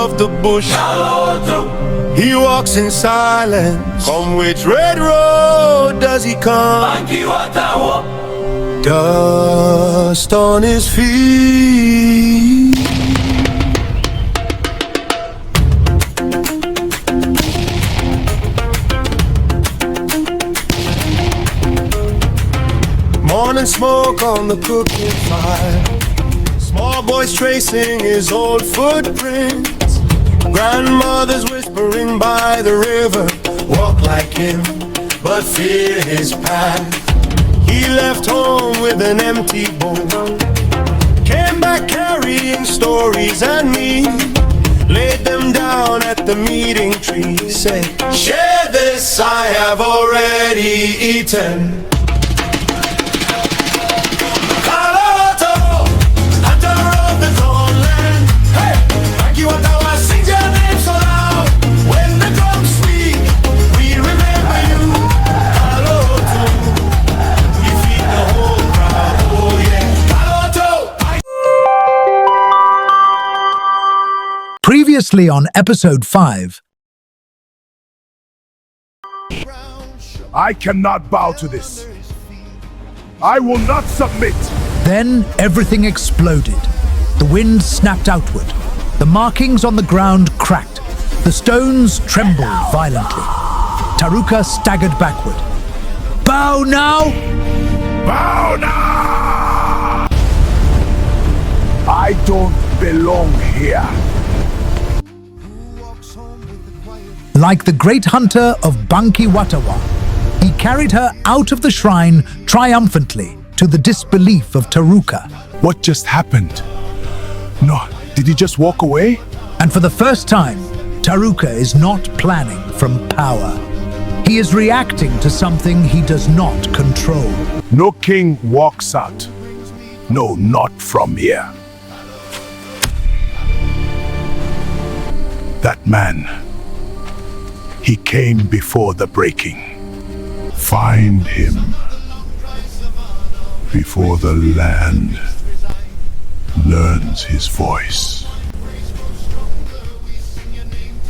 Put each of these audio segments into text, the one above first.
of the bush. Kalootou, He walks in silence. From which red road does he come? Dust on his feet. Morning smoke on the cooking fire. Small boys tracing his old footprints. Grandmothers whispering by the river. Walk like him, but fear his path. He left home with an empty bowl. Came back carrying stories and me. Laid them down at the meeting tree. Said, share this, I have already eaten. Previously on episode 5. I cannot bow to this. I will not submit. Then everything exploded. The wind snapped outward. The markings on the ground cracked. The stones trembled violently. Taruka staggered backward. Bow now! Bow now! I don't belong here. Like the great hunter of Banki Watawa, he carried her out of the shrine triumphantly to the disbelief of Taruka. What just happened? No, did he just walk away? And for the first time, Taruka is not planning from power. He is reacting to something he does not control. No king walks out. No, not from here. That man, he came before the breaking. Find him before the land learns his voice.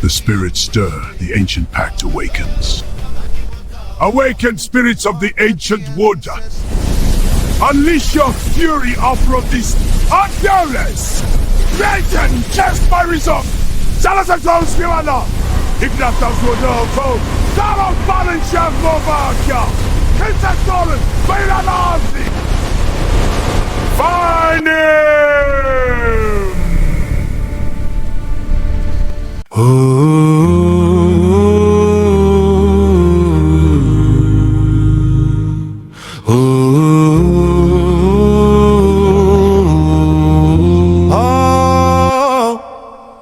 The spirits stir, the ancient pact awakens. Awaken, spirits of the ancient wood! Unleash your fury off of this Archaeolus! Satan, just by reason! Salazar Spirana! Ignata Zwodowo! Daro Balencia Movakia! Kensastolen! Bailanazi! Find him!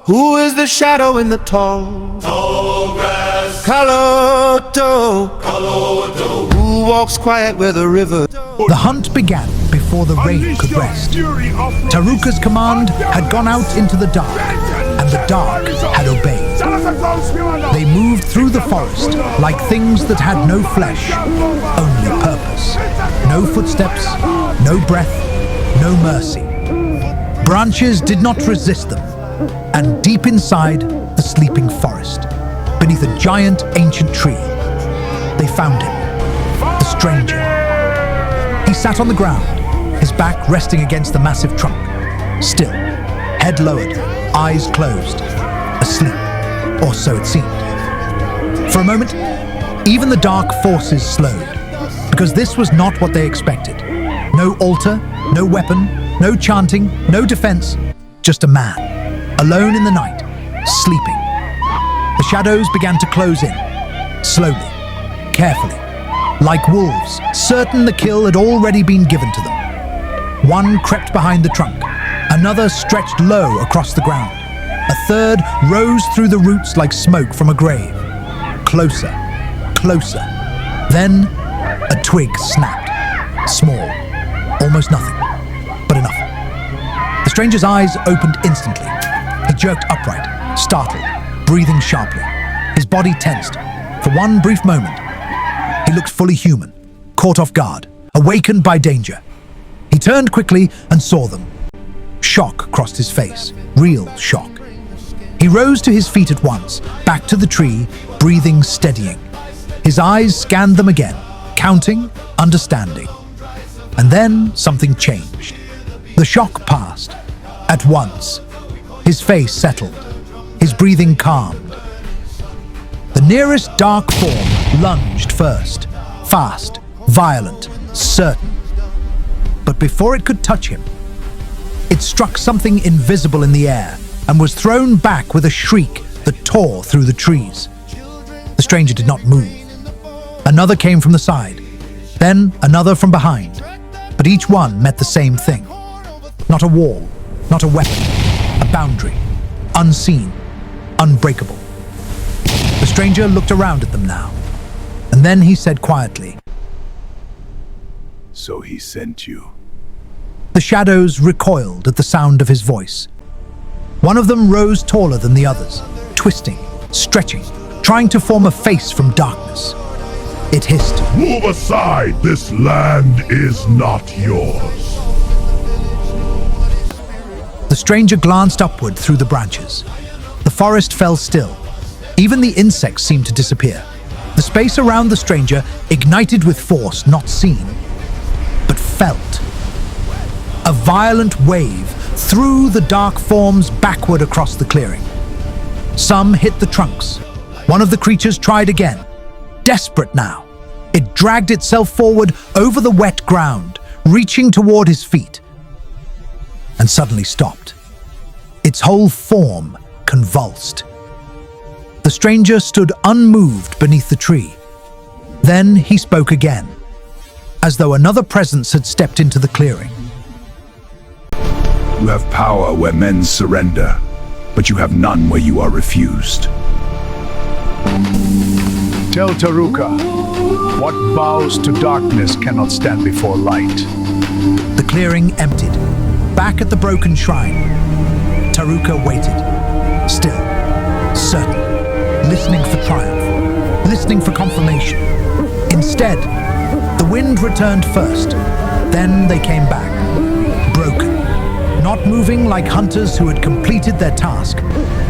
Who is the shadow in the tall grass? Kalootou, who walks quiet where the river. The hunt began before the rain could rest. Taruka's command had gone out into the dark, and the dark had obeyed. They moved through the forest like things that had no flesh, only purpose. No footsteps, no breath, no mercy. Branches did not resist them, and deep inside the sleeping forest, beneath a giant ancient tree, they found him, the stranger. He sat on the ground, his back resting against the massive trunk, still, head lowered, eyes closed, asleep, or so it seemed. For a moment, even the dark forces slowed, because this was not what they expected. No altar, no weapon, no chanting, no defense, just a man, alone in the night, sleeping. The shadows began to close in, slowly, carefully, like wolves, certain the kill had already been given to them. One crept behind the trunk, another stretched low across the ground. A third rose through the roots like smoke from a grave. Closer, closer. Then, a twig snapped. Small, almost nothing, but enough. The stranger's eyes opened instantly. He jerked upright, startled, breathing sharply. His body tensed. For one brief moment, he looked fully human, caught off guard, awakened by danger. He turned quickly and saw them. Shock crossed his face, real shock. He He rose to his feet at once, back to the tree, breathing steadying. His eyes scanned them again, counting, understanding. And then something changed. The shock passed. At once, his face settled, his breathing calmed. The nearest dark form lunged first, fast, violent, certain. But before it could touch him, it struck something invisible in the air and was thrown back with a shriek that tore through the trees. The stranger did not move. Another came from the side, then another from behind, but each one met the same thing. Not a wall, not a weapon, a boundary, unseen, unbreakable. The stranger looked around at them now, and then he said quietly, So he sent you. The shadows recoiled at the sound of his voice. One of them rose taller than the others, twisting, stretching, trying to form a face from darkness. It hissed, Move aside! This land is not yours. The stranger glanced upward through the branches. The forest fell still. Even the insects seemed to disappear. The space around the stranger ignited with force not seen, but felt. A violent wave threw the dark forms backward across the clearing. Some hit the trunks. One of the creatures tried again. Desperate now, it dragged itself forward over the wet ground, reaching toward his feet, and suddenly stopped. Its whole form convulsed. The stranger stood unmoved beneath the tree. Then he spoke again, as though another presence had stepped into the clearing. You have power where men surrender, but you have none where you are refused. Tell Taruka, what bows to darkness cannot stand before light. The clearing emptied. Back at the broken shrine, Taruka waited, still, certain, listening for triumph, listening for confirmation. Instead, the wind returned first, then they came back, broken, not moving like hunters who had completed their task,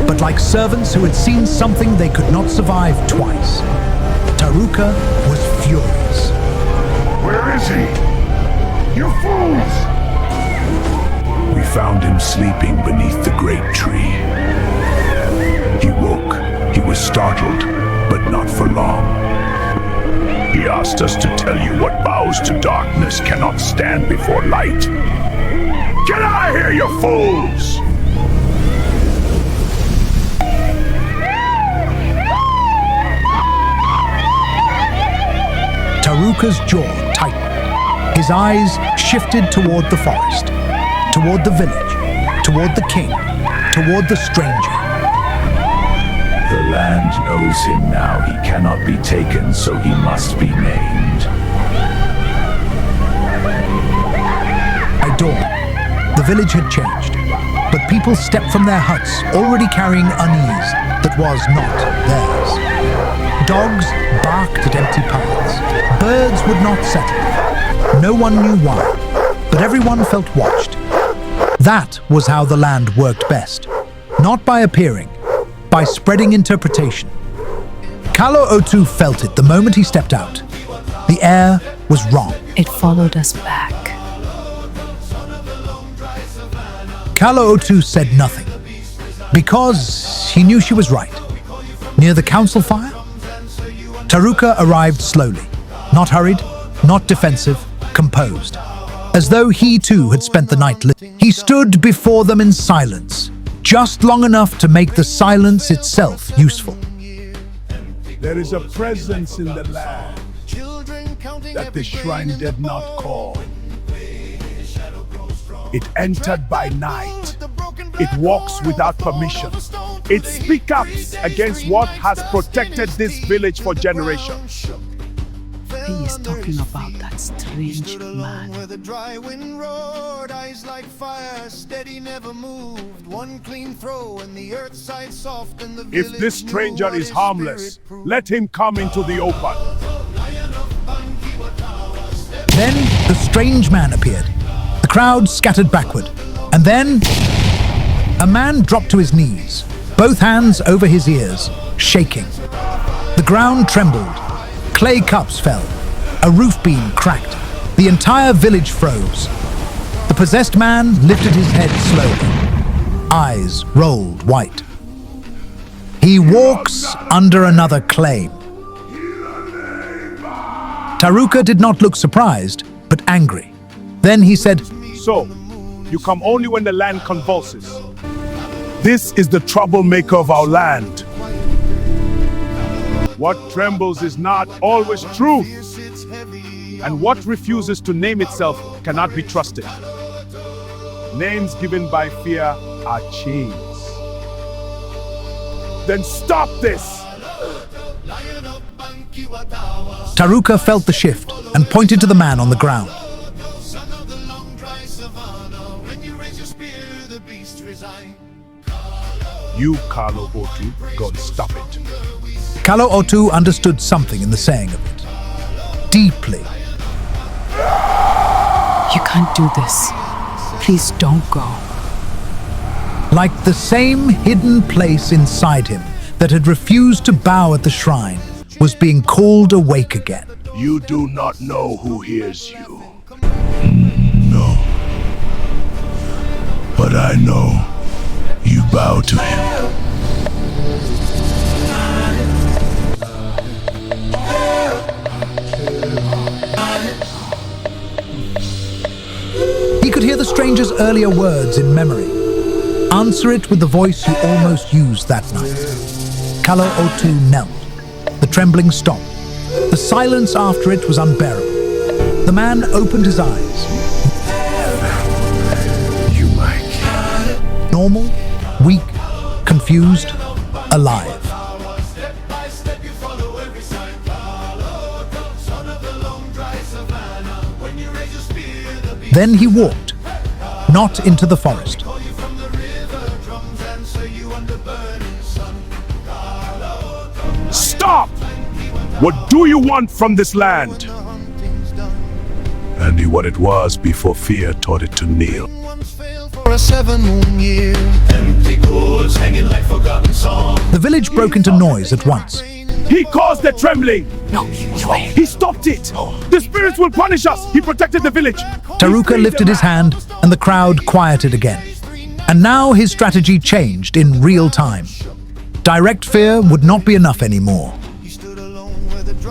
but like servants who had seen something they could not survive twice. Taruka was furious. Where is he? You fools! We found him sleeping beneath the great tree. He woke. He was startled, but not for long. He asked us to tell you what bows to darkness cannot stand before light. Get out of here, you fools! Taruka's jaw tightened. His eyes shifted toward the forest, toward the village, toward the king, toward the stranger. The land knows him now. He cannot be taken, so he must be named. By dawn, the village had changed, but people stepped from their huts already carrying unease that was not theirs. Dogs barked at empty paths. Birds would not settle. No one knew why, but everyone felt watched. That was how the land worked best. Not by appearing, by spreading interpretation. Kalo'otou felt it the moment he stepped out. The air was wrong. It followed us back. Kalootou said nothing, because he knew she was right. Near the council fire, Taruka arrived slowly, not hurried, not defensive, composed, as though he too had spent the night listening. He stood before them in silence, just long enough to make the silence itself useful. There is a presence in the land that the shrine did not call. It entered by night. It walks without permission. It speaks up against what has protected this village for generations. He is talking about that strange man. Where the dry wind roared, eyes like fire, steady, never moved. One clean throw and the earth side soft and the If this stranger is harmless, let him come into the open. Then the strange man appeared. The crowd scattered backward, and then a man dropped to his knees, both hands over his ears, shaking. The ground trembled. Clay cups fell. A roof beam cracked. The entire village froze. The possessed man lifted his head slowly. Eyes rolled white. He walks under another claim. Taruka did not look surprised, but angry. Then he said, So, you come only when the land convulses. This is the troublemaker of our land. What trembles is not always truth, and what refuses to name itself cannot be trusted. Names given by fear are chains. Then stop this! Taruka felt the shift and pointed to the man on the ground. You, Kalo'otou, go and stop it. Kalo'otou understood something in the saying of it. Deeply. You can't do this. Please don't go. Like the same hidden place inside him that had refused to bow at the shrine was being called awake again. You do not know who hears you. No. But I know you bow to him. He could hear the stranger's earlier words in memory. Answer it with the voice you almost used that night. Kalootou knelt. The trembling stopped. The silence after it was unbearable. The man opened his eyes. You like Normal, weak, confused, alive. Then he walked, not into the forest. Stop! What do you want from this land? I knew what it was before fear taught it to kneel. For a 7-moon year. Empty chords hanging like forgotten songs. The village broke into noise at once. He caused the trembling! No, you wait. He stopped it! The spirits will punish us! He protected the village! Taruka lifted his hand and the crowd quieted again. And now his strategy changed in real time. Direct fear would not be enough anymore.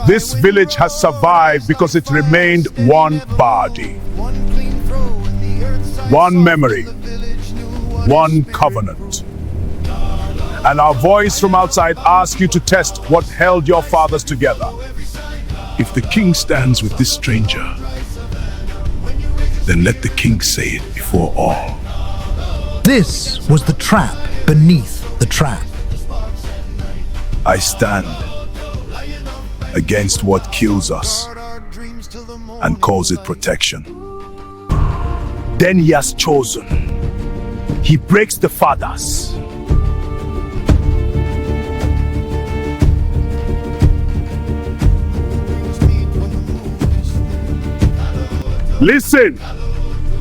This village has survived because it remained one body, one memory, one covenant. And our voice from outside asks you to test what held your fathers together. If the king stands with this stranger, then let the king say it before all. This was the trap beneath the trap. I stand against what kills us and calls it protection. Then he has chosen. He breaks the fathers. Listen,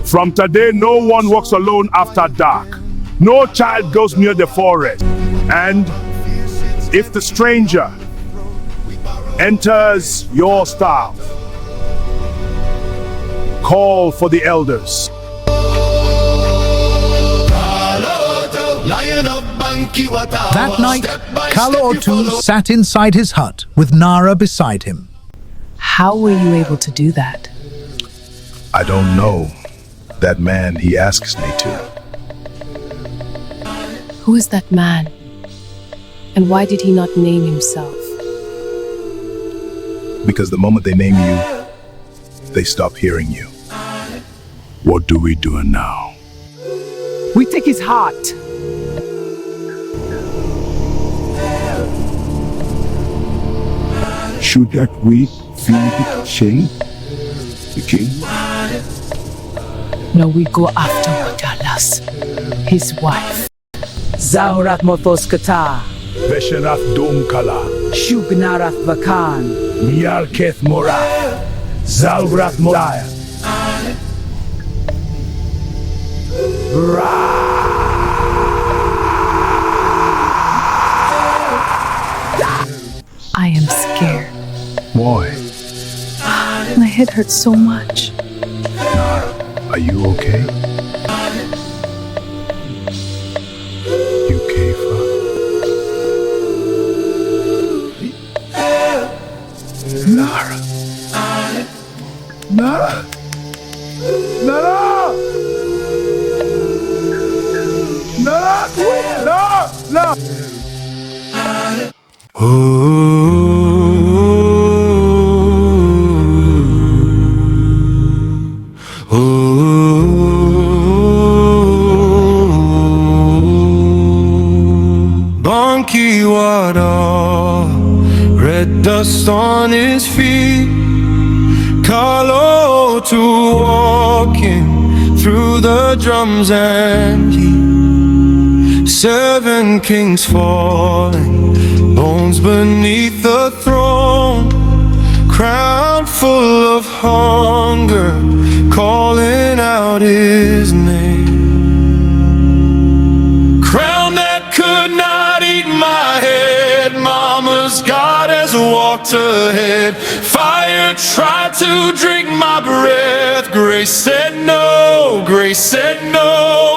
from today no one walks alone after dark. No child goes near the forest. And if the stranger enters your staff, call for the elders. That night, Kalo'otou sat inside his hut with Nara beside him. How were you able to do that? I don't know. That man, he asks me to. Who is that man? And why did he not name himself? Because the moment they name you, they stop hearing you. What do we do now? We take his heart. Should that we feed Shane, the king? No, we go after Wadalas, his wife. Zaurat Motoskata, Veshanath Domkala, Shugnarath Vakan, Nyalketh Morath, Zalgrath Moraya. head hurts so much. Are you okay? You okay, Father? Nara. Nara. Nara. Nara. Nara. Nara. Donkey water, red dust on his feet. Kalo'otou walking through the drums and heat. 7 kings falling, bones beneath the throne. Crown full of hunger, calling out his name. Crown that could not eat my head. Mama's God has walked ahead. Fire tried to drink my breath. Grace said no, grace said no.